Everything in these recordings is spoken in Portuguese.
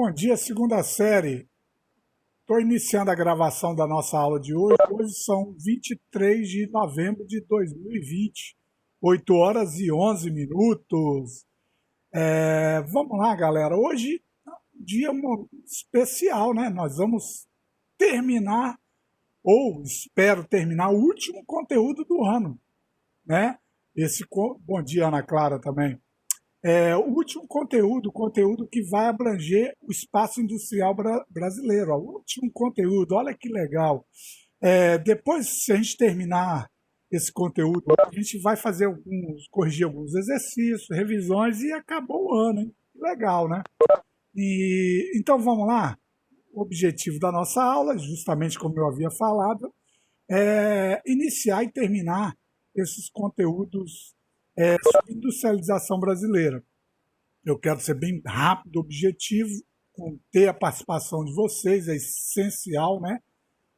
Bom dia, segunda série. Estou iniciando a gravação da nossa aula de hoje. Hoje são 23 de novembro de 2020, 8 horas e 11 minutos. Vamos lá, galera. Hoje é um dia especial, né? Nós vamos terminar, ou espero terminar, o último conteúdo do ano, né? Bom dia, Ana Clara, também. O último conteúdo que vai abranger o espaço industrial brasileiro. Ó, o último conteúdo, olha que legal. Depois, se a gente terminar esse conteúdo, a gente vai corrigir alguns exercícios, revisões e acabou o ano, hein? Legal, né? Então vamos lá. O objetivo da nossa aula, justamente como eu havia falado, é iniciar e terminar esses conteúdos sobre industrialização brasileira. Eu quero ser bem rápido, objetivo, ter a participação de vocês, é essencial, né?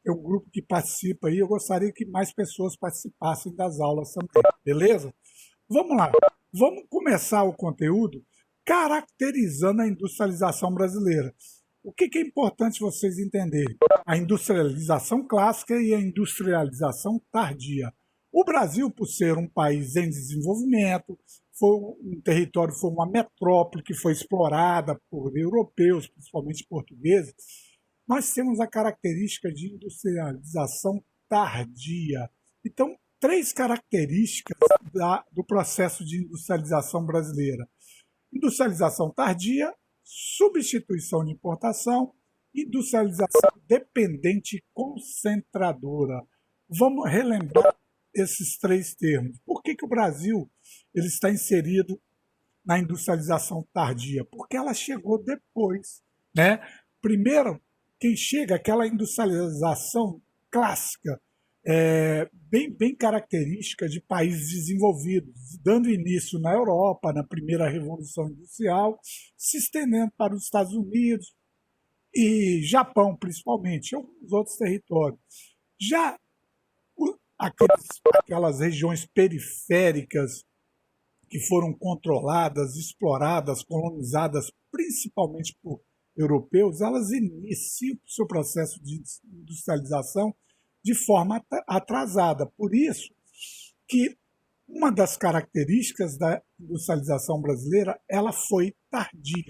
É um grupo que participa aí, eu gostaria que mais pessoas participassem das aulas também, beleza? Vamos lá, vamos começar o conteúdo caracterizando a industrialização brasileira. O que é importante vocês entenderem? A industrialização clássica e a industrialização tardia. O Brasil, por ser um país em desenvolvimento, foi uma metrópole que foi explorada por europeus, principalmente portugueses, nós temos a característica de industrialização tardia. Então, três características do processo de industrialização brasileira. Industrialização tardia, substituição de importação, industrialização dependente e concentradora. Vamos relembrar esses três termos. Por que o Brasil ele está inserido na industrialização tardia? Porque ela chegou depois, né? Primeiro, quem chega, aquela industrialização clássica, bem característica de países desenvolvidos, dando início na Europa, na primeira Revolução Industrial, se estendendo para os Estados Unidos e Japão, principalmente, e alguns outros territórios. Já aquelas regiões periféricas que foram controladas, exploradas, colonizadas principalmente por europeus, elas iniciam o seu processo de industrialização de forma atrasada. Por isso que uma das características da industrialização brasileira, ela foi tardia.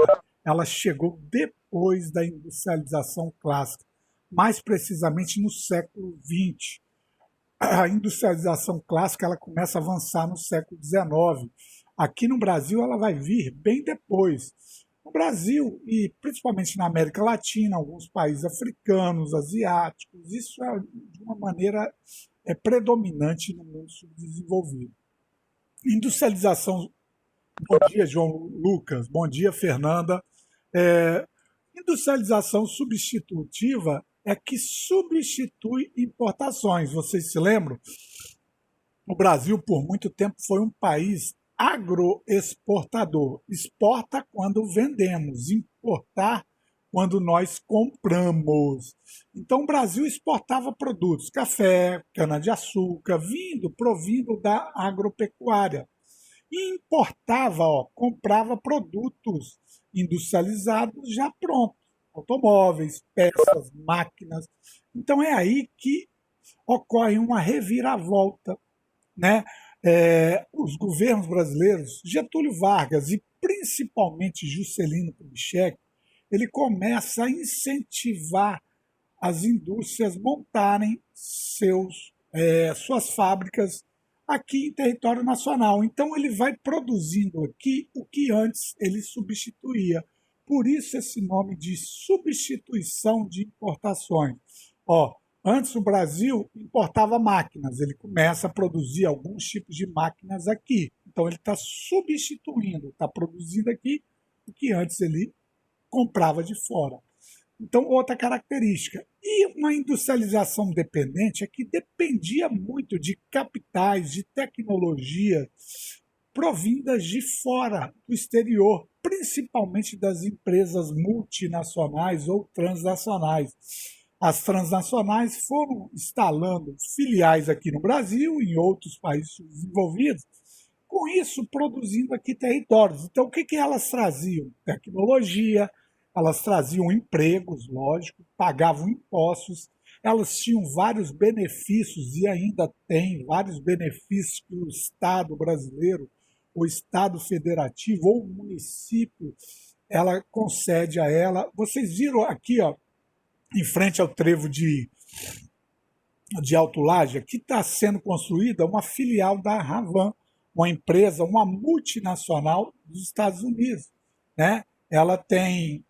Ela chegou depois da industrialização clássica, mais precisamente no século XX. A industrialização clássica ela começa a avançar no século XIX. Aqui no Brasil ela vai vir bem depois. No Brasil e principalmente na América Latina, alguns países africanos, asiáticos, isso é de uma maneira predominante no mundo subdesenvolvido. Industrialização. Bom dia, João Lucas. Bom dia, Fernanda. Industrialização substitutiva é que substitui importações. Vocês se lembram? O Brasil, por muito tempo, foi um país agroexportador. Exporta quando vendemos, importar quando nós compramos. Então, o Brasil exportava produtos, café, cana-de-açúcar, provindo da agropecuária. E importava, comprava produtos industrializados já prontos. Automóveis, peças, máquinas. Então é aí que ocorre uma reviravolta, né? Os governos brasileiros, Getúlio Vargas e principalmente Juscelino Kubitschek, ele começa a incentivar as indústrias montarem suas fábricas aqui em território nacional. Então ele vai produzindo aqui o que antes ele substituía. Por isso esse nome de substituição de importações. Antes o Brasil importava máquinas, ele começa a produzir alguns tipos de máquinas aqui. Então ele está substituindo, está produzindo aqui o que antes ele comprava de fora. Então, outra característica. E uma industrialização dependente é que dependia muito de capitais, de tecnologia provindas de fora, do exterior, principalmente das empresas multinacionais ou transnacionais. As transnacionais foram instalando filiais aqui no Brasil e em outros países desenvolvidos, com isso produzindo aqui territórios. Então, o que elas traziam? Tecnologia, elas traziam empregos, lógico, pagavam impostos, elas tinham vários benefícios e ainda têm vários benefícios que o Estado brasileiro, o Estado federativo ou o município, ela concede a ela. Vocês viram aqui, ó, em frente ao trevo de Alto Laje, que está sendo construída uma filial da Ravan, uma empresa, uma multinacional dos Estados Unidos, né? Ela tem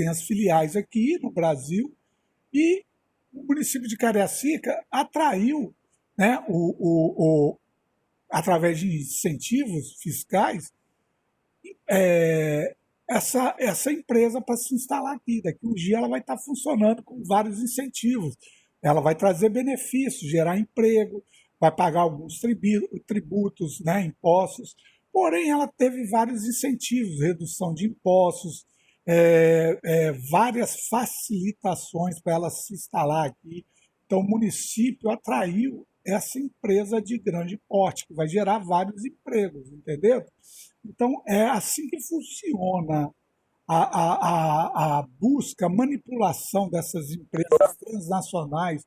as filiais aqui no Brasil e o município de Cariacica atraiu, né, através de incentivos fiscais, essa empresa para se instalar aqui. Daqui um dia ela vai estar funcionando com vários incentivos. Ela vai trazer benefícios, gerar emprego, vai pagar alguns tributos, né, impostos. Porém, ela teve vários incentivos, redução de impostos, várias facilitações para ela se instalar aqui. Então, o município atraiu essa empresa de grande porte, que vai gerar vários empregos, entendeu? Então, é assim que funciona a busca, a manipulação dessas empresas transnacionais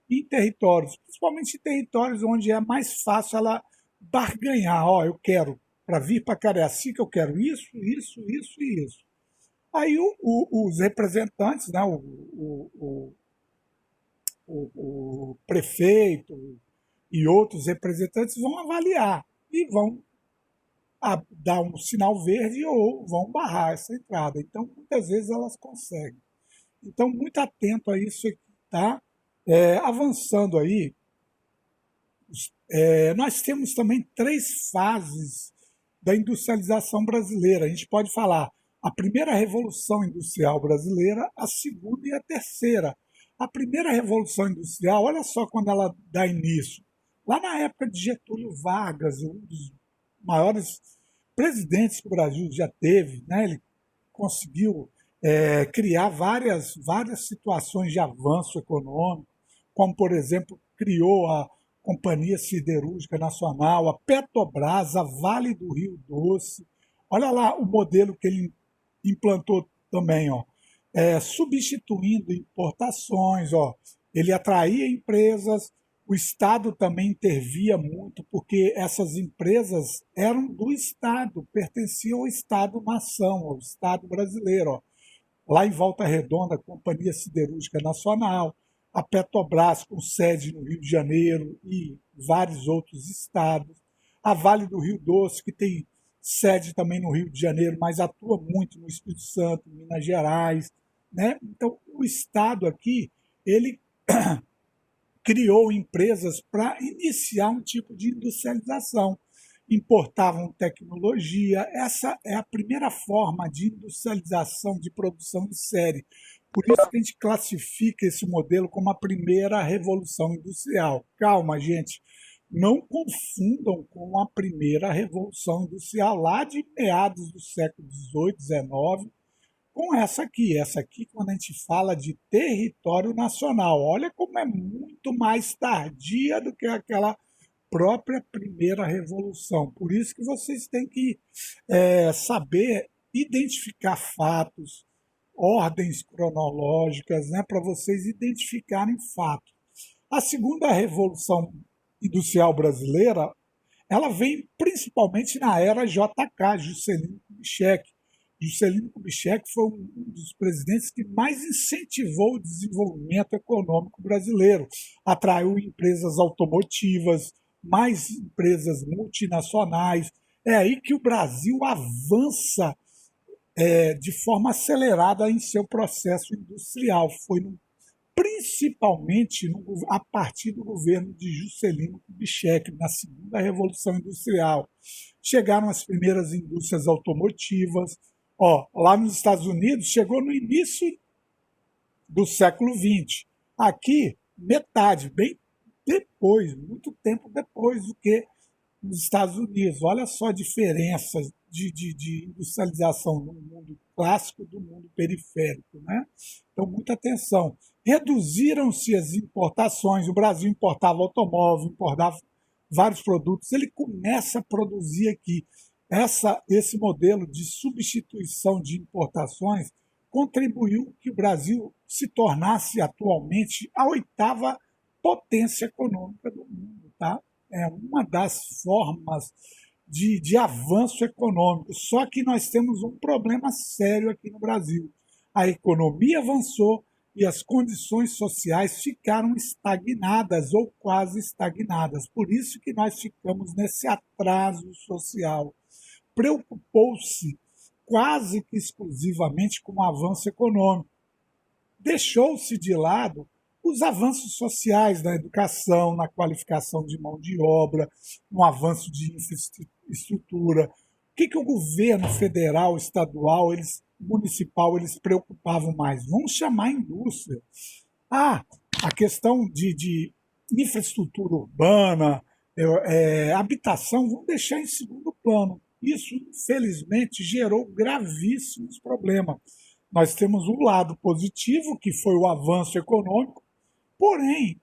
em territórios, principalmente em territórios onde é mais fácil ela barganhar. Ó, eu quero, para vir para Cariacica, eu quero isso, isso, isso e isso. Aí os representantes, né, o prefeito e outros representantes vão avaliar e vão dar um sinal verde ou vão barrar essa entrada. Então, muitas vezes elas conseguem. Então, muito atento a isso aqui, tá? Avançando aí, nós temos também 3 fases da industrialização brasileira. A gente pode falar a primeira revolução industrial brasileira, a segunda e a terceira. A primeira revolução industrial, olha só quando ela dá início. Lá na época de Getúlio Vargas, um dos maiores presidentes que o Brasil já teve, né? Ele conseguiu criar várias situações de avanço econômico, como, por exemplo, criou a Companhia Siderúrgica Nacional, a Petrobras, a Vale do Rio Doce. Olha lá o modelo que ele implantou também, ó, substituindo importações, ó, ele atraía empresas, o Estado também intervia muito, porque essas empresas eram do Estado, pertenciam ao Estado-nação, ao Estado brasileiro. Ó. Lá em Volta Redonda, a Companhia Siderúrgica Nacional, a Petrobras, com sede no Rio de Janeiro e vários outros estados, a Vale do Rio Doce, que tem sede também no Rio de Janeiro, mas atua muito no Espírito Santo, em Minas Gerais. Né? Então, o Estado aqui, ele criou empresas para iniciar um tipo de industrialização. Importavam tecnologia. Essa é a primeira forma de industrialização, de produção de série. Por isso que a gente classifica esse modelo como a primeira revolução industrial. Calma, gente. Não confundam com a primeira revolução industrial lá de meados do século XVIII, XIX, com essa aqui. Essa aqui, quando a gente fala de território nacional, olha como é muito mais tardia do que aquela própria primeira revolução. Por isso que vocês têm que saber identificar fatos, ordens cronológicas, né, para vocês identificarem fatos. A segunda revolução industrial brasileira, ela vem principalmente na era JK, Juscelino Kubitschek. Juscelino Kubitschek foi um dos presidentes que mais incentivou o desenvolvimento econômico brasileiro, atraiu empresas automotivas, mais empresas multinacionais. É aí que o Brasil avança de forma acelerada em seu processo industrial. Foi principalmente a partir do governo de Juscelino Kubitschek, na segunda Revolução Industrial. Chegaram as primeiras indústrias automotivas. Ó, lá nos Estados Unidos, chegou no início do século XX. Aqui, metade, bem depois, muito tempo depois do que nos Estados Unidos. Olha só a diferença de industrialização no mundo clássico do mundo periférico. Né? Então, muita atenção. Reduziram-se as importações, o Brasil importava automóvel, importava vários produtos, ele começa a produzir aqui. Esse modelo de substituição de importações contribuiu que o Brasil se tornasse atualmente a oitava potência econômica do mundo. Tá? É uma das formas de avanço econômico. Só que nós temos um problema sério aqui no Brasil. A economia avançou e as condições sociais ficaram estagnadas ou quase estagnadas. Por isso que nós ficamos nesse atraso social. Preocupou-se quase que exclusivamente com o avanço econômico. Deixou-se de lado os avanços sociais na educação, na qualificação de mão de obra, no avanço de infraestrutura. O que o governo federal, estadual, municipal, eles preocupavam mais? Vamos chamar a indústria. A questão de infraestrutura urbana, habitação, vamos deixar em segundo plano. Isso, infelizmente, gerou gravíssimos problemas. Nós temos um lado positivo, que foi o avanço econômico, porém,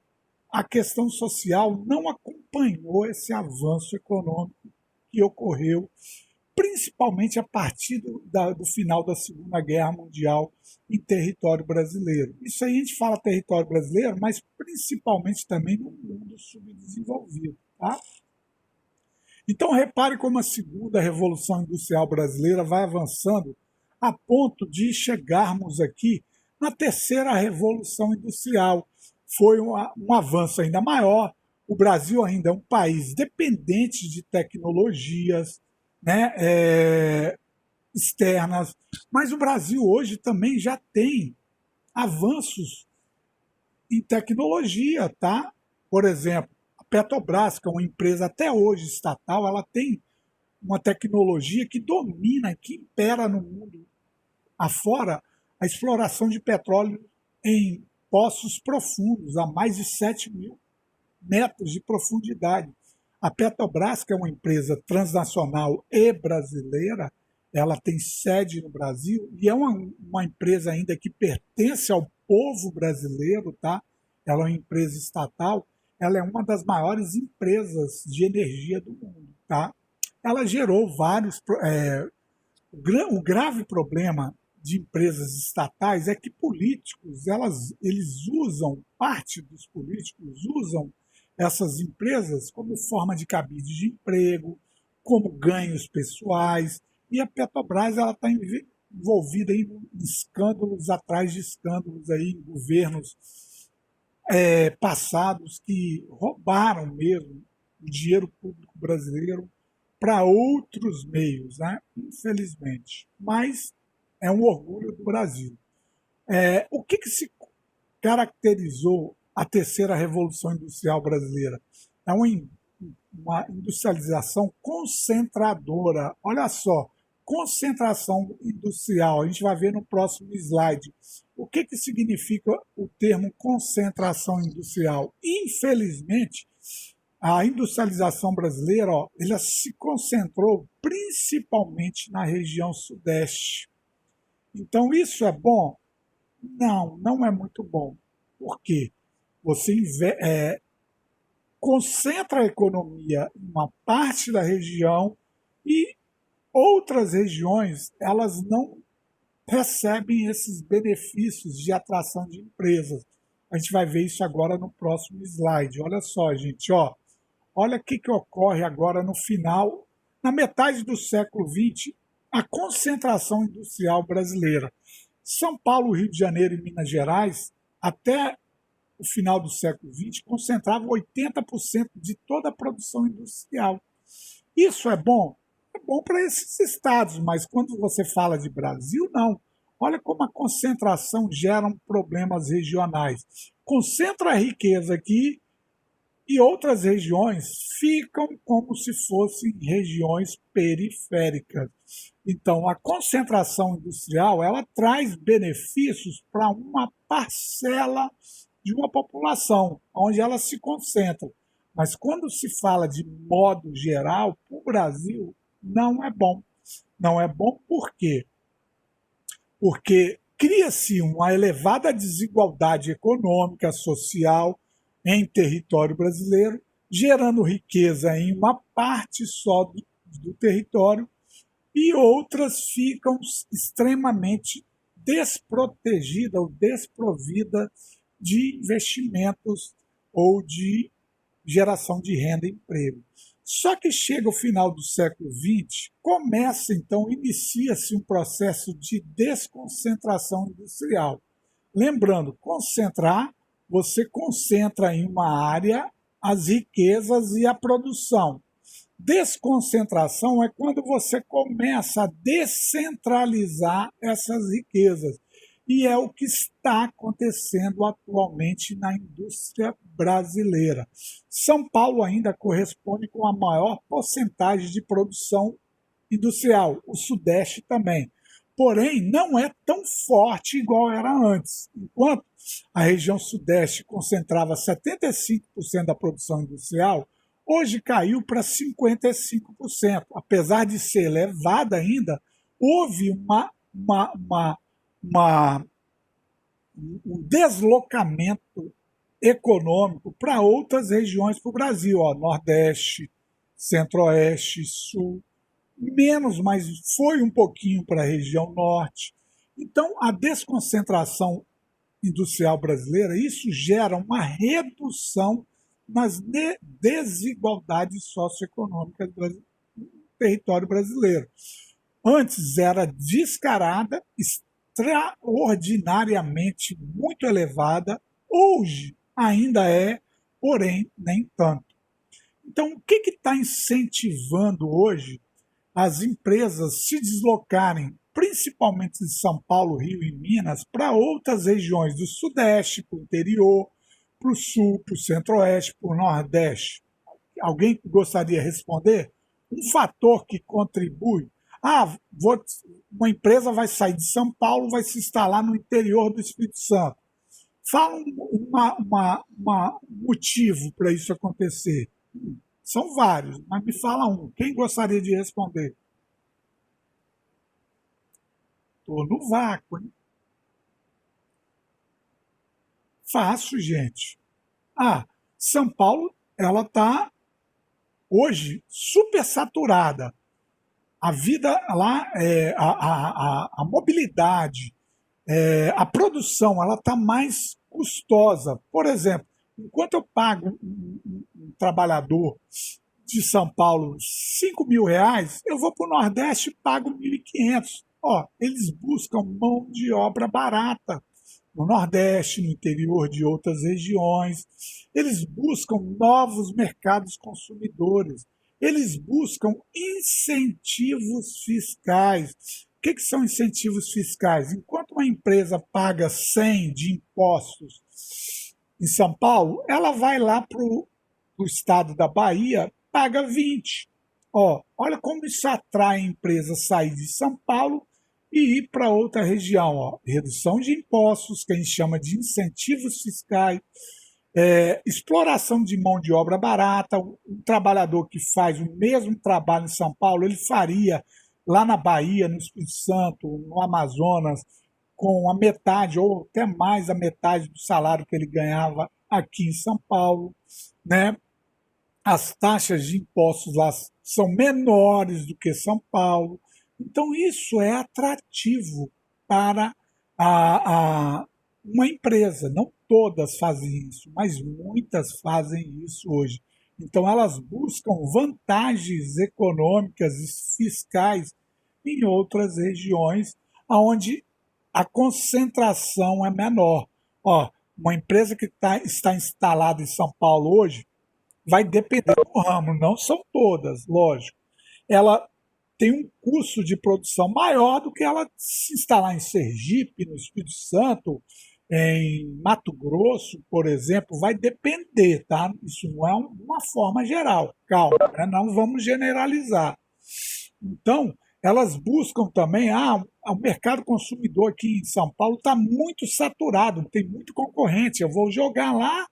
a questão social não acompanhou esse avanço econômico que ocorreu, principalmente a partir do final da Segunda Guerra Mundial em território brasileiro. Isso aí a gente fala território brasileiro, mas principalmente também no mundo subdesenvolvido. Tá? Então, repare como a segunda Revolução Industrial Brasileira vai avançando a ponto de chegarmos aqui na terceira Revolução Industrial. Foi um avanço ainda maior. O Brasil ainda é um país dependente de tecnologias, né, externas, mas o Brasil hoje também já tem avanços em tecnologia. Tá? Por exemplo, Petrobras, que é uma empresa até hoje estatal, ela tem uma tecnologia que domina, que impera no mundo afora a exploração de petróleo em poços profundos, a mais de 7.000 metros de profundidade. A Petrobras, que é uma empresa transnacional e brasileira, ela tem sede no Brasil e é uma empresa ainda que pertence ao povo brasileiro, tá? Ela é uma empresa estatal. Ela é uma das maiores empresas de energia do mundo. Tá? Ela gerou vários. O grave problema de empresas estatais é que políticos, eles usam, parte dos políticos usam essas empresas como forma de cabide de emprego, como ganhos pessoais, e a Petrobras está envolvida em escândalos atrás de escândalos, aí, em governos passados que roubaram mesmo o dinheiro público brasileiro para outros meios, né? Infelizmente. Mas é um orgulho do Brasil. O que se caracterizou a terceira Revolução Industrial Brasileira? É uma industrialização concentradora. Olha só, concentração industrial. A gente vai ver no próximo slide. O que significa o termo concentração industrial? Infelizmente, a industrialização brasileira, ela se concentrou principalmente na região sudeste. Então, isso é bom? Não, não é muito bom. Por quê? Você concentra a economia em uma parte da região e outras regiões, elas não recebem esses benefícios de atração de empresas. A gente vai ver isso agora no próximo slide. Olha só, gente, olha o que ocorre agora no final, na metade do século XX, a concentração industrial brasileira. São Paulo, Rio de Janeiro e Minas Gerais, até o final do século XX, concentravam 80% de toda a produção industrial. Isso é bom? É bom para esses estados, mas quando você fala de Brasil, não. Olha como a concentração gera problemas regionais. Concentra a riqueza aqui e outras regiões ficam como se fossem regiões periféricas. Então, a concentração industrial, ela traz benefícios para uma parcela de uma população, onde ela se concentra. Mas quando se fala de modo geral, para o Brasil, não é bom. Não é bom por quê? Porque cria-se uma elevada desigualdade econômica, social em território brasileiro, gerando riqueza em uma parte só do território e outras ficam extremamente desprotegidas ou desprovidas de investimentos ou de geração de renda e emprego. Só que chega o final do século XX, inicia-se um processo de desconcentração industrial. Lembrando, concentrar, você concentra em uma área as riquezas e a produção. Desconcentração é quando você começa a descentralizar essas riquezas. E é o que está acontecendo atualmente na indústria brasileira. São Paulo ainda corresponde com a maior porcentagem de produção industrial, o Sudeste também. Porém, não é tão forte igual era antes. Enquanto a região Sudeste concentrava 75% da produção industrial, hoje caiu para 55%. Apesar de ser elevada ainda, houve um deslocamento econômico para outras regiões do Brasil, Nordeste, Centro-Oeste, Sul, menos, mas foi um pouquinho para a região Norte. Então, a desconcentração industrial brasileira, isso gera uma redução nas desigualdades socioeconômicas do território brasileiro. Antes era descarada, extraordinariamente muito elevada, hoje ainda é, porém nem tanto. Então, o que está incentivando hoje as empresas se deslocarem, principalmente de São Paulo, Rio e Minas, para outras regiões do Sudeste, para o interior, para o Sul, para o Centro-Oeste, para o Nordeste? Alguém gostaria de responder? Um fator que contribui. Uma empresa vai sair de São Paulo, vai se instalar no interior do Espírito Santo. Fala um motivo para isso acontecer. São vários, mas me fala um. Quem gostaria de responder? Estou no vácuo, hein? Fácil, gente. São Paulo, ela está hoje super saturada. A vida lá, a mobilidade, a produção, ela está mais custosa. Por exemplo, enquanto eu pago um trabalhador de São Paulo R$ 5.000, eu vou para o Nordeste e pago 1.500. Eles buscam mão de obra barata no Nordeste, no interior de outras regiões. Eles buscam novos mercados consumidores. Eles buscam incentivos fiscais. O que são incentivos fiscais? Enquanto uma empresa paga 100 de impostos em São Paulo, ela vai lá para o estado da Bahia, paga 20. Olha como isso atrai a empresa a sair de São Paulo e ir para outra região. Redução de impostos, que a gente chama de incentivos fiscais, exploração de mão de obra barata. Um trabalhador que faz o mesmo trabalho em São Paulo, ele faria lá na Bahia, no Espírito Santo, no Amazonas, com a metade ou até mais da metade do salário que ele ganhava aqui em São Paulo, né? As taxas de impostos lá são menores do que São Paulo. Então, isso é atrativo para uma empresa. Não todas fazem isso, mas muitas fazem isso hoje. Então, elas buscam vantagens econômicas e fiscais em outras regiões onde a concentração é menor. Uma empresa que está instalada em São Paulo hoje vai depender do ramo, não são todas, lógico. Ela tem um custo de produção maior do que ela se instalar em Sergipe, no Espírito Santo, em Mato Grosso, por exemplo, vai depender, tá? Isso não é uma forma geral. Calma, né? Não vamos generalizar. Então, elas buscam também, o mercado consumidor aqui em São Paulo está muito saturado, tem muito concorrente, eu vou jogar lá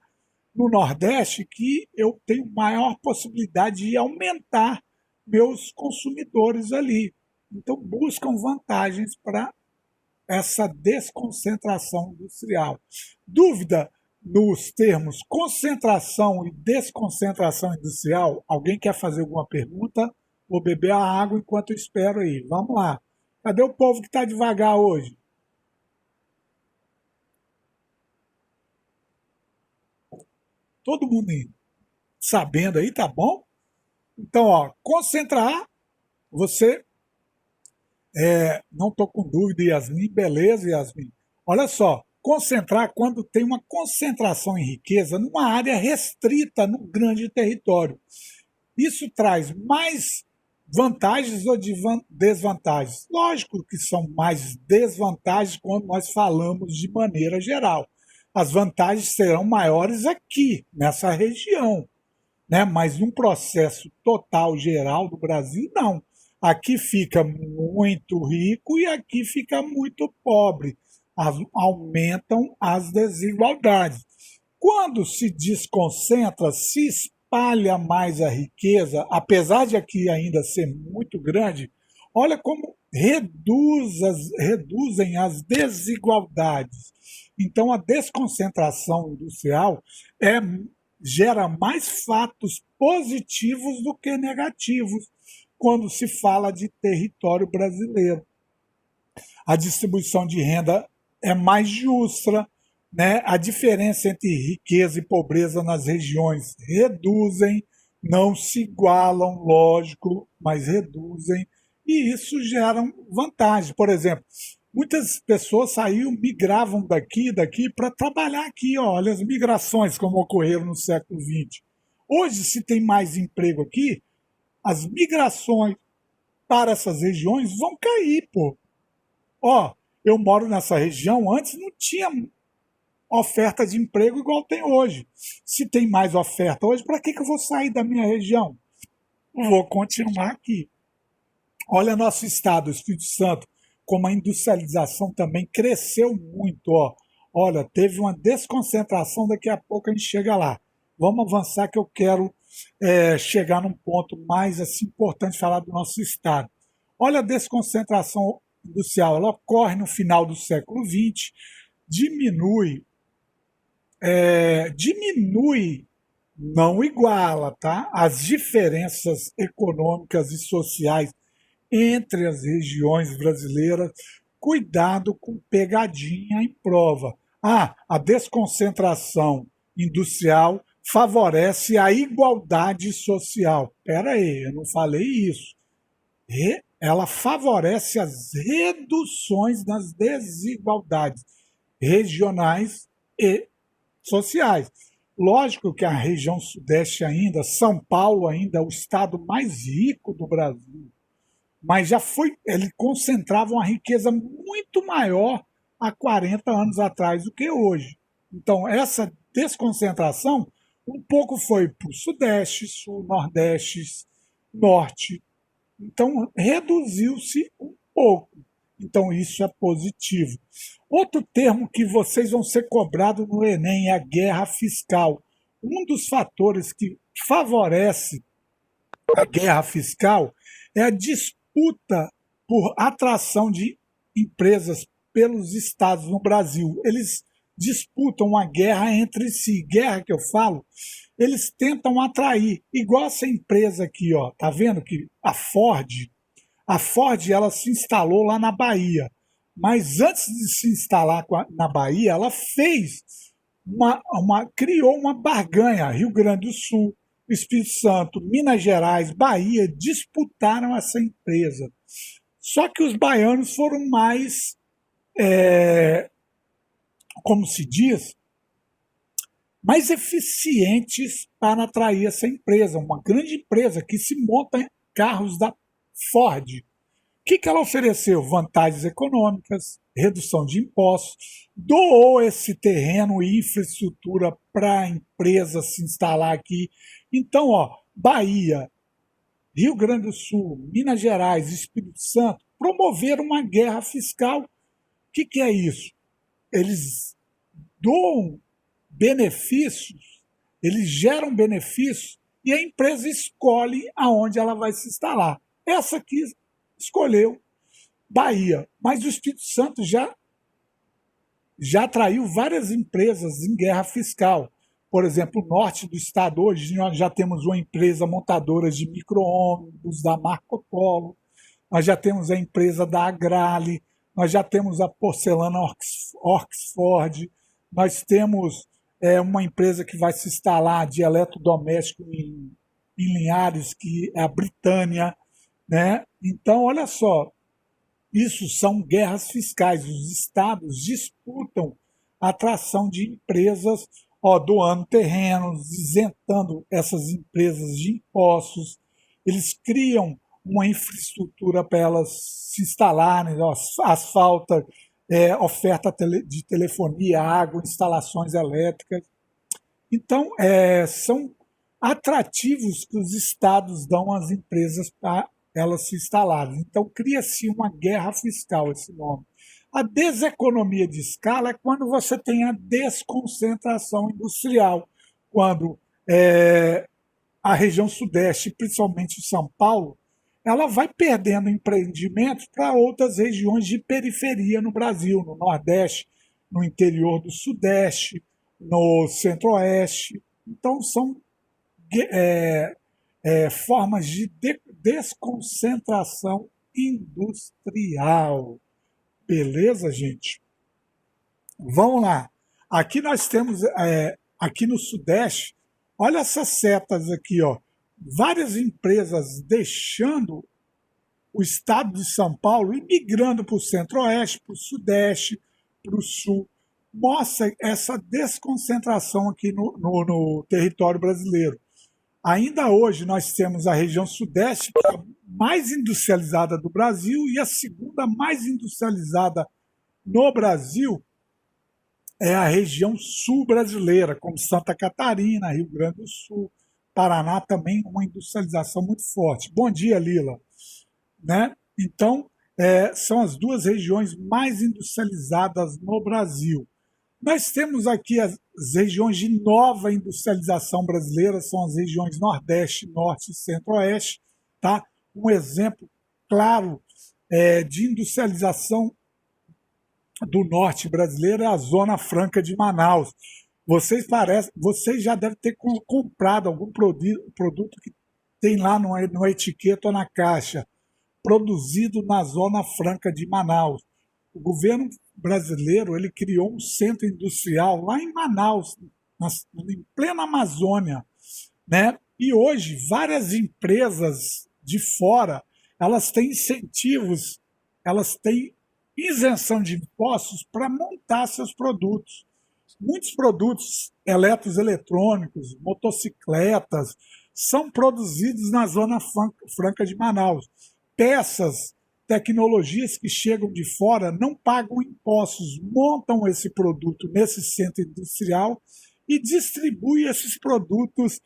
no Nordeste que eu tenho maior possibilidade de aumentar meus consumidores ali. Então, buscam vantagens para essa desconcentração industrial. Dúvida nos termos concentração e desconcentração industrial? Alguém quer fazer alguma pergunta? Vou beber a água enquanto eu espero aí. Vamos lá. Cadê o povo que está devagar hoje? Todo mundo sabendo aí, tá bom? Então, ó, concentrar, você, não estou com dúvida, Yasmin, beleza, Yasmin. Olha só, concentrar quando tem uma concentração em riqueza numa área restrita, num grande território. Isso traz mais vantagens ou desvantagens? Lógico que são mais desvantagens quando nós falamos de maneira geral. As vantagens serão maiores aqui, nessa região, né? Mas num processo total geral do Brasil, não. Aqui fica muito rico e aqui fica muito pobre. Aumentam as desigualdades. Quando se desconcentra, se espalha mais a riqueza, apesar de aqui ainda ser muito grande, olha como reduzem as desigualdades. Então, a desconcentração industrial é, gera mais fatos positivos do que negativos quando se fala de território brasileiro. A distribuição de renda é mais justa, né? A diferença entre riqueza e pobreza nas regiões reduzem, não se igualam, lógico, mas reduzem, e isso gera vantagem. Por exemplo, muitas pessoas saíam, migravam daqui para trabalhar aqui. Ó, olha as migrações como ocorreram no século XX. Hoje, se tem mais emprego aqui, as migrações para essas regiões vão cair, pô. Ó, eu moro nessa região, antes não tinha oferta de emprego igual tem hoje. Se tem mais oferta hoje, para que eu vou sair da minha região? Vou continuar aqui. Olha nosso estado, o Espírito Santo, como a industrialização também cresceu muito. Ó. Olha, teve uma desconcentração, daqui a pouco a gente chega lá. Vamos avançar que eu quero chegar num ponto mais assim, importante falar do nosso estado. Olha a desconcentração industrial, ela ocorre no final do século XX, diminui, não iguala, tá? As diferenças econômicas e sociais entre as regiões brasileiras. Cuidado com pegadinha em prova. Ah, a desconcentração industrial favorece a igualdade social. Espera aí, eu não falei isso. Ela favorece as reduções das desigualdades regionais e sociais. Lógico que a região sudeste ainda, São Paulo ainda é o estado mais rico do Brasil, mas já foi, ele concentrava uma riqueza muito maior há 40 anos atrás do que hoje. Então, essa desconcentração um pouco foi para o sudeste, sul, nordeste, norte. Então, reduziu-se um pouco. Então, isso é positivo. Outro termo que vocês vão ser cobrados no Enem é a guerra fiscal. Um dos fatores que favorece a guerra fiscal é a disputa por atração de empresas pelos estados no Brasil. Eles disputam uma guerra entre si. Guerra que eu falo, eles tentam atrair. Igual essa empresa aqui, ó. Tá vendo que a Ford ela se instalou lá na Bahia. Mas antes de se instalar na Bahia, ela fez criou uma barganha. Rio Grande do Sul, Espírito Santo, Minas Gerais, Bahia disputaram essa empresa. Só que os baianos foram mais, como se diz, mais eficientes para atrair essa empresa, uma grande empresa que se monta em carros da Ford. O que ela ofereceu? Vantagens econômicas, redução de impostos, doou esse terreno e infraestrutura para a empresa se instalar aqui. Então, ó, Bahia, Rio Grande do Sul, Minas Gerais, Espírito Santo promoveram uma guerra fiscal. O que é isso? Eles doam benefícios, eles geram benefícios e a empresa escolhe aonde ela vai se instalar. Essa aqui escolheu Bahia, mas o Espírito Santo já atraiu várias empresas em guerra fiscal. Por exemplo, o norte do estado, hoje nós já temos uma empresa montadora de micro-ônibus da Marco Polo, nós já temos a empresa da Agrale, nós já temos a Porcelana Oxford, nós temos uma empresa que vai se instalar de eletrodoméstico em Linhares, que é a Britânia, né? Então, olha só, isso são guerras fiscais. Os estados disputam a atração de empresas, doando terrenos, isentando essas empresas de impostos. Eles criam uma infraestrutura para elas se instalarem, asfalto, oferta de telefonia, água, instalações elétricas. Então, são atrativos que os estados dão às empresas para elas se instalarem. Então, cria-se uma guerra fiscal, esse nome. A deseconomia de escala é quando você tem a desconcentração industrial, quando a região sudeste, principalmente São Paulo, ela vai perdendo empreendimentos para outras regiões de periferia no Brasil, no Nordeste, no interior do Sudeste, no Centro-Oeste. Então, são formas de desconcentração industrial. Beleza, gente? Vamos lá. Aqui nós temos, aqui no Sudeste, olha essas setas aqui, ó. Várias empresas deixando o estado de São Paulo e migrando para o Centro-Oeste, para o Sudeste, para o Sul. Mostra essa desconcentração aqui no território brasileiro. Ainda hoje nós temos a região Sudeste, que é a mais industrializada do Brasil, e a segunda mais industrializada no Brasil é a região Sul brasileira, como Santa Catarina, Rio Grande do Sul, Paraná também, uma industrialização muito forte. Bom dia, Lila. Né? Então, são as duas regiões mais industrializadas no Brasil. Nós temos aqui as regiões de nova industrialização brasileira, são as regiões Nordeste, Norte e Centro-Oeste. Tá? Um exemplo claro de industrialização do Norte brasileiro é a Zona Franca de Manaus. Vocês já devem ter comprado algum produto que tem lá no etiqueta ou na caixa, produzido na Zona Franca de Manaus. O governo brasileiro ele criou um centro industrial lá em Manaus, em plena Amazônia, né? E hoje várias empresas de fora elas têm incentivos, elas têm isenção de impostos para montar seus produtos. Muitos produtos eletrônicos, motocicletas, são produzidos na Zona Franca de Manaus. Peças, tecnologias que chegam de fora não pagam impostos, montam esse produto nesse centro industrial e distribuem esses produtos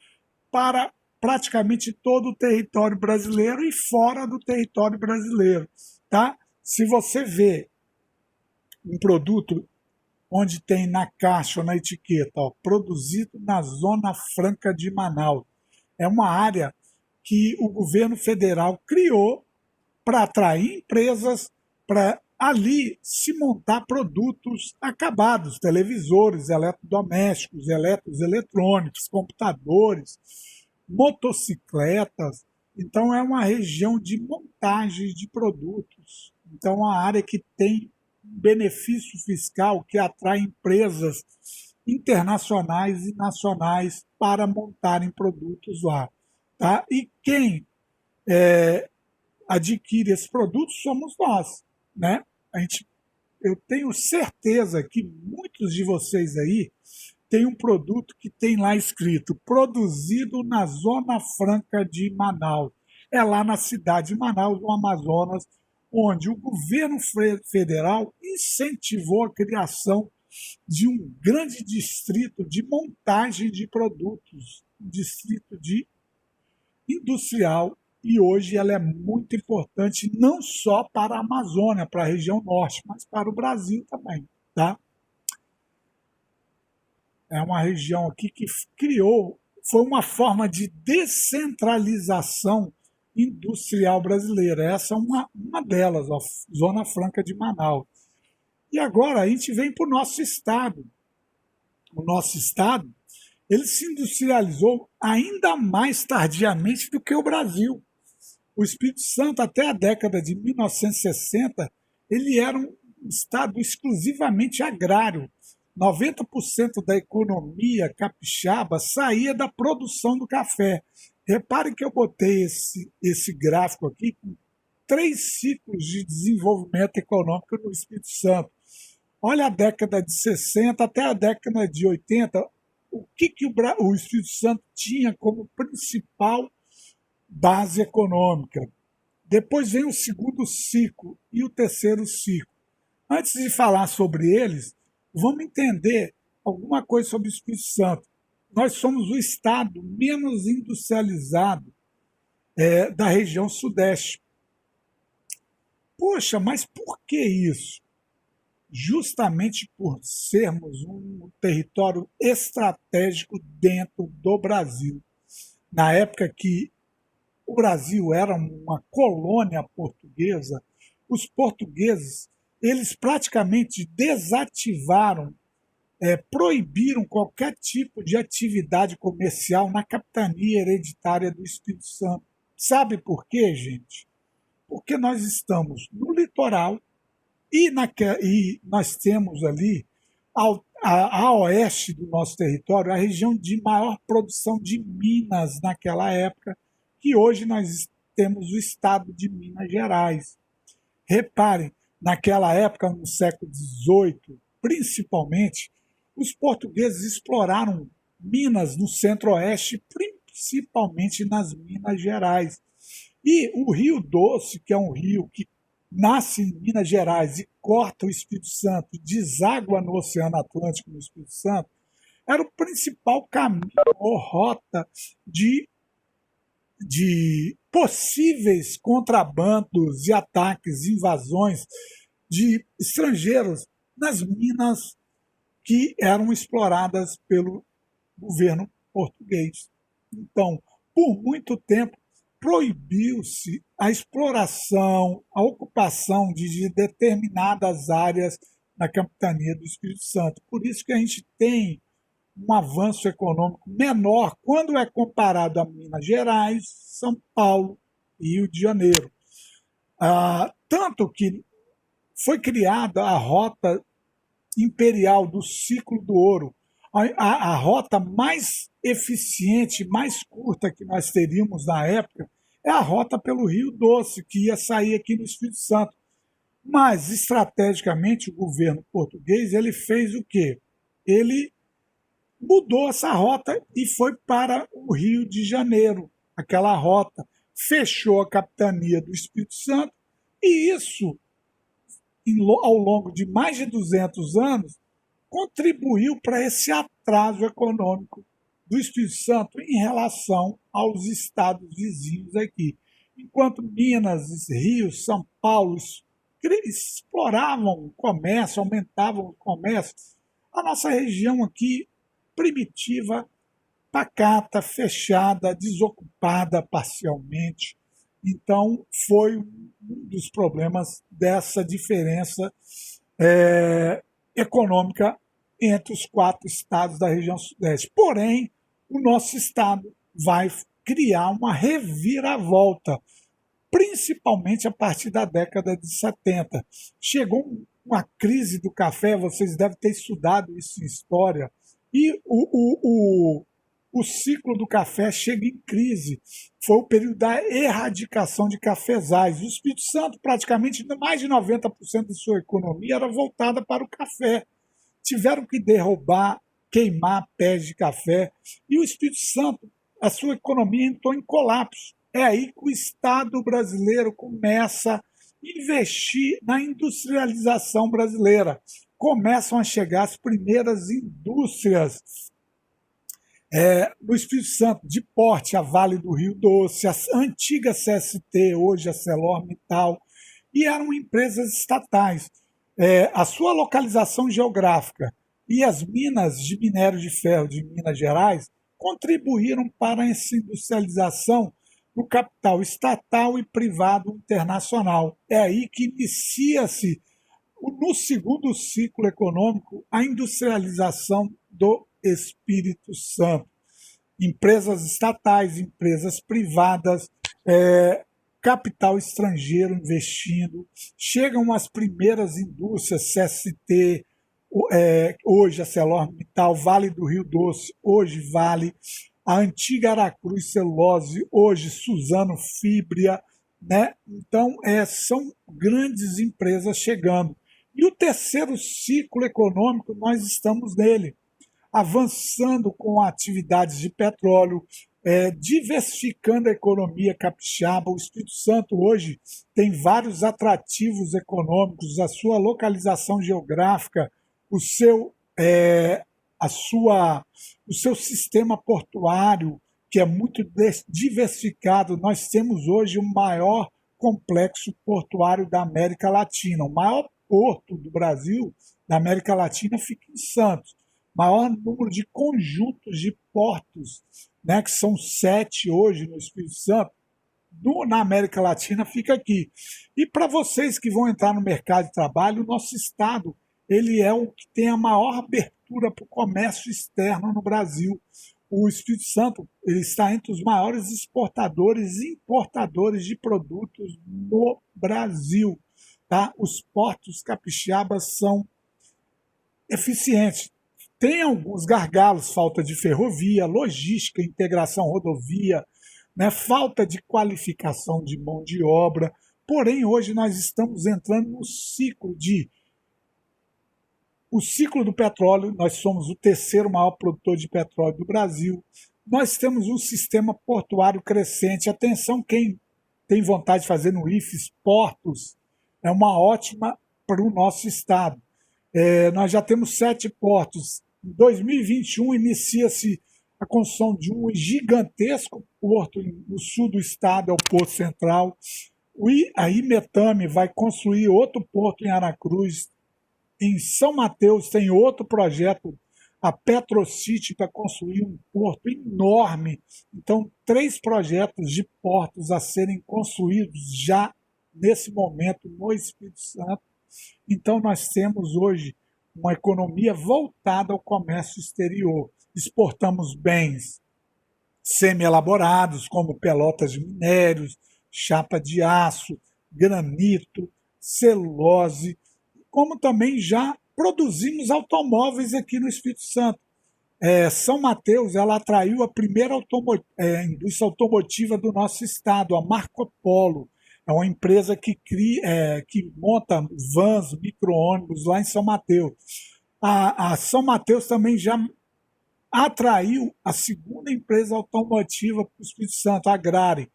para praticamente todo o território brasileiro e fora do território brasileiro. Tá? Se você vê um produto onde tem na caixa ou na etiqueta, ó, produzido na Zona Franca de Manaus, é uma área que o governo federal criou para atrair empresas para ali se montar produtos acabados, televisores, eletrodomésticos, eletrônicos, computadores, motocicletas. Então é uma região de montagem de produtos. Então é uma área que tem benefício fiscal que atrai empresas internacionais e nacionais para montarem produtos lá. Tá? E quem adquire esses produtos somos nós. Né? Eu tenho certeza que muitos de vocês aí têm um produto que tem lá escrito produzido na Zona Franca de Manaus. É lá na cidade de Manaus, no Amazonas, onde o governo federal incentivou a criação de um grande distrito de montagem de produtos, um distrito industrial, e hoje ela é muito importante não só para a Amazônia, para a região norte, mas para o Brasil também. Tá? É uma região aqui que foi uma forma de descentralização industrial brasileira. Essa é uma delas, a Zona Franca de Manaus. E agora a gente vem para o nosso estado. O nosso estado ele se industrializou ainda mais tardiamente do que o Brasil. O Espírito Santo, até a década de 1960, ele era um estado exclusivamente agrário. 90% da economia capixaba saía da produção do café. Reparem que eu botei esse gráfico aqui com 3 ciclos de desenvolvimento econômico no Espírito Santo. Olha a década de 60 até a década de 80, o que o Espírito Santo tinha como principal base econômica. Depois vem o segundo ciclo e o terceiro ciclo. Antes de falar sobre eles, vamos entender alguma coisa sobre o Espírito Santo. Nós somos o estado menos industrializado da região sudeste. Poxa, mas por que isso? Justamente por sermos um território estratégico dentro do Brasil. Na época que o Brasil era uma colônia portuguesa, os portugueses eles praticamente desativaram, proibiram qualquer tipo de atividade comercial na capitania hereditária do Espírito Santo. Sabe por quê, gente? Porque nós estamos no litoral e nós temos ali, a oeste do nosso território, a região de maior produção de minas naquela época, que hoje nós temos o estado de Minas Gerais. Reparem, naquela época, no século XVIII, principalmente, os portugueses exploraram minas no centro-oeste, principalmente nas Minas Gerais. E o Rio Doce, que é um rio que nasce em Minas Gerais e corta o Espírito Santo, deságua no Oceano Atlântico no Espírito Santo, era o principal caminho ou rota de possíveis contrabandos e ataques, invasões de estrangeiros nas minas que eram exploradas pelo governo português. Então, por muito tempo, proibiu-se a exploração, a ocupação de determinadas áreas na capitania do Espírito Santo. Por isso que a gente tem um avanço econômico menor quando é comparado a Minas Gerais, São Paulo e Rio de Janeiro. Tanto que foi criada a Rota Imperial do Ciclo do Ouro, a rota mais eficiente, mais curta que nós teríamos na época, é a rota pelo Rio Doce, que ia sair aqui no Espírito Santo. Mas, estrategicamente, o governo português ele fez o quê? Ele mudou essa rota e foi para o Rio de Janeiro, aquela rota. Fechou a capitania do Espírito Santo e isso, ao longo de mais de 200 anos, contribuiu para esse atraso econômico do Espírito Santo em relação aos estados vizinhos aqui. Enquanto Minas, Rio, São Paulo exploravam o comércio, aumentavam o comércio, a nossa região aqui, primitiva, pacata, fechada, desocupada parcialmente. Então, foi um dos problemas dessa diferença econômica entre os 4 estados da região sudeste. Porém, o nosso estado vai criar uma reviravolta, principalmente a partir da década de 70. Chegou uma crise do café, vocês devem ter estudado isso em história, e o ciclo do café chega em crise. Foi o período da erradicação de cafezais. O Espírito Santo, praticamente mais de 90% de sua economia era voltada para o café. Tiveram que derrubar, queimar pés de café. E o Espírito Santo, a sua economia entrou em colapso. É aí que o Estado brasileiro começa a investir na industrialização brasileira. Começam a chegar as primeiras indústrias no Espírito Santo, de porte, a Vale do Rio Doce, a antiga CST, hoje a ArcelorMittal, e eram empresas estatais. A sua localização geográfica e as minas de minério de ferro de Minas Gerais contribuíram para essa industrialização do capital estatal e privado internacional. É aí que inicia-se, no segundo ciclo econômico, a industrialização do Espírito Santo. Empresas estatais, empresas privadas, capital estrangeiro investindo, chegam as primeiras indústrias, CST, hoje a ArcelorMittal, Vale do Rio Doce, hoje Vale, a antiga Aracruz Celulose, hoje Suzano Fibria, né? Então, são grandes empresas chegando. E o terceiro ciclo econômico, nós estamos nele, avançando com atividades de petróleo, diversificando a economia capixaba. O Espírito Santo hoje tem vários atrativos econômicos, a sua localização geográfica, o seu sistema portuário, que é muito diversificado. Nós temos hoje o maior complexo portuário da América Latina. O maior porto do Brasil, da América Latina, fica em Santos. Maior número de conjuntos de portos, né, que são 7 hoje no Espírito Santo, na América Latina, fica aqui. E para vocês que vão entrar no mercado de trabalho, o nosso estado ele é o que tem a maior abertura para o comércio externo no Brasil. O Espírito Santo ele está entre os maiores exportadores e importadores de produtos no Brasil. Tá? Os portos capixabas são eficientes. Tem alguns gargalos, falta de ferrovia, logística, integração rodovia, né, falta de qualificação de mão de obra. Porém, hoje nós estamos entrando no ciclo do petróleo. Nós somos o terceiro maior produtor de petróleo do Brasil. Nós temos um sistema portuário crescente. Atenção, quem tem vontade de fazer no IFES, portos, é uma ótima para o nosso estado. Nós já temos 7 portos. Em 2021, inicia-se a construção de um gigantesco porto no sul do estado, é o Porto Central. A Imetame vai construir outro porto em Aracruz. Em São Mateus tem outro projeto, a Petrocity, para construir um porto enorme. Então, 3 projetos de portos a serem construídos já nesse momento no Espírito Santo. Então, nós temos hoje uma economia voltada ao comércio exterior. Exportamos bens semi-elaborados, como pelotas de minérios, chapa de aço, granito, celulose, como também já produzimos automóveis aqui no Espírito Santo. São Mateus ela atraiu a primeira indústria automotiva do nosso estado, a Marco Polo. É uma empresa que monta vans, micro-ônibus lá em São Mateus. A São Mateus também já atraiu a segunda empresa automotiva para o Espírito Santo, a Agrare.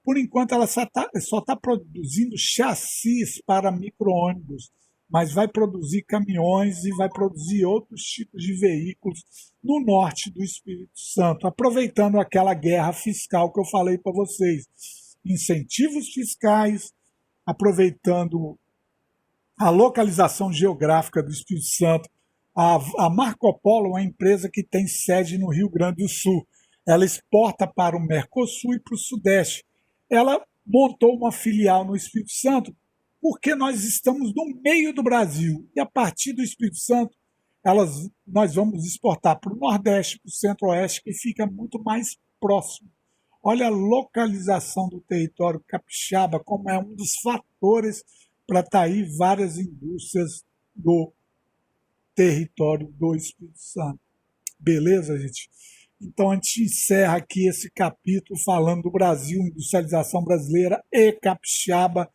Por enquanto, ela só está produzindo chassis para micro-ônibus, mas vai produzir caminhões e vai produzir outros tipos de veículos no norte do Espírito Santo, aproveitando aquela guerra fiscal que eu falei para vocês. Incentivos fiscais, aproveitando a localização geográfica do Espírito Santo. A Marco Polo é uma empresa que tem sede no Rio Grande do Sul. Ela exporta para o Mercosul e para o Sudeste. Ela montou uma filial no Espírito Santo porque nós estamos no meio do Brasil. E a partir do Espírito Santo, nós vamos exportar para o Nordeste, para o Centro-Oeste, que fica muito mais próximo. Olha a localização do território capixaba, como é um dos fatores para atrair várias indústrias do território do Espírito Santo. Beleza, gente? Então a gente encerra aqui esse capítulo falando do Brasil, industrialização brasileira e capixaba.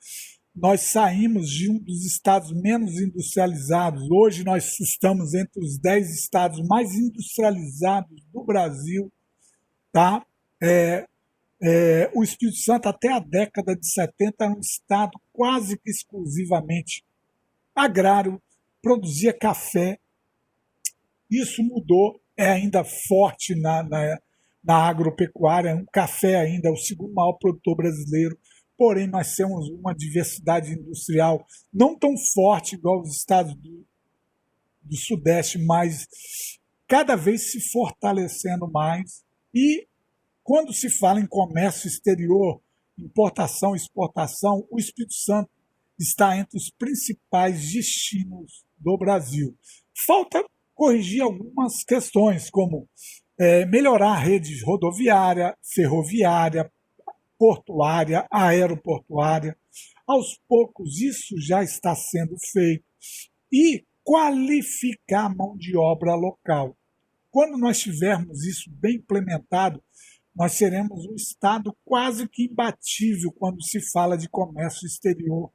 Nós saímos de um dos estados menos industrializados. Hoje nós estamos entre os 10 estados mais industrializados do Brasil. Tá? O Espírito Santo, até a década de 70, era um estado quase que exclusivamente agrário, produzia café. Isso mudou, é ainda forte na agropecuária. O café ainda é o segundo maior produtor brasileiro, porém nós temos uma diversidade industrial não tão forte igual os estados do Sudeste, mas cada vez se fortalecendo mais. E quando se fala em comércio exterior, importação e exportação, o Espírito Santo está entre os principais destinos do Brasil. Falta corrigir algumas questões, como melhorar a rede rodoviária, ferroviária, portuária, aeroportuária. Aos poucos, isso já está sendo feito. E qualificar a mão de obra local. Quando nós tivermos isso bem implementado, nós seremos um Estado quase que imbatível quando se fala de comércio exterior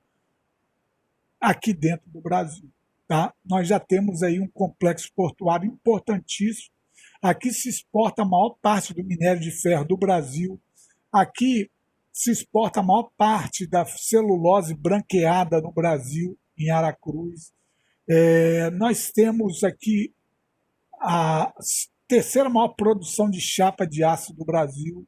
aqui dentro do Brasil. Tá? Nós já temos aí um complexo portuário importantíssimo. Aqui se exporta a maior parte do minério de ferro do Brasil. Aqui se exporta a maior parte da celulose branqueada no Brasil, em Aracruz. Nós temos aqui a terceira maior produção de chapa de aço do Brasil.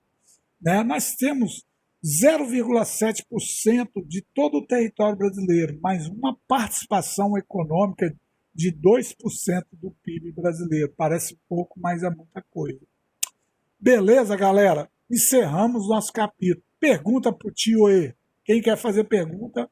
Né? Nós temos 0,7% de todo o território brasileiro, mas uma participação econômica de 2% do PIB brasileiro. Parece pouco, mas é muita coisa. Beleza, galera? Encerramos nosso capítulo. Pergunta para o tio aí. Quem quer fazer pergunta,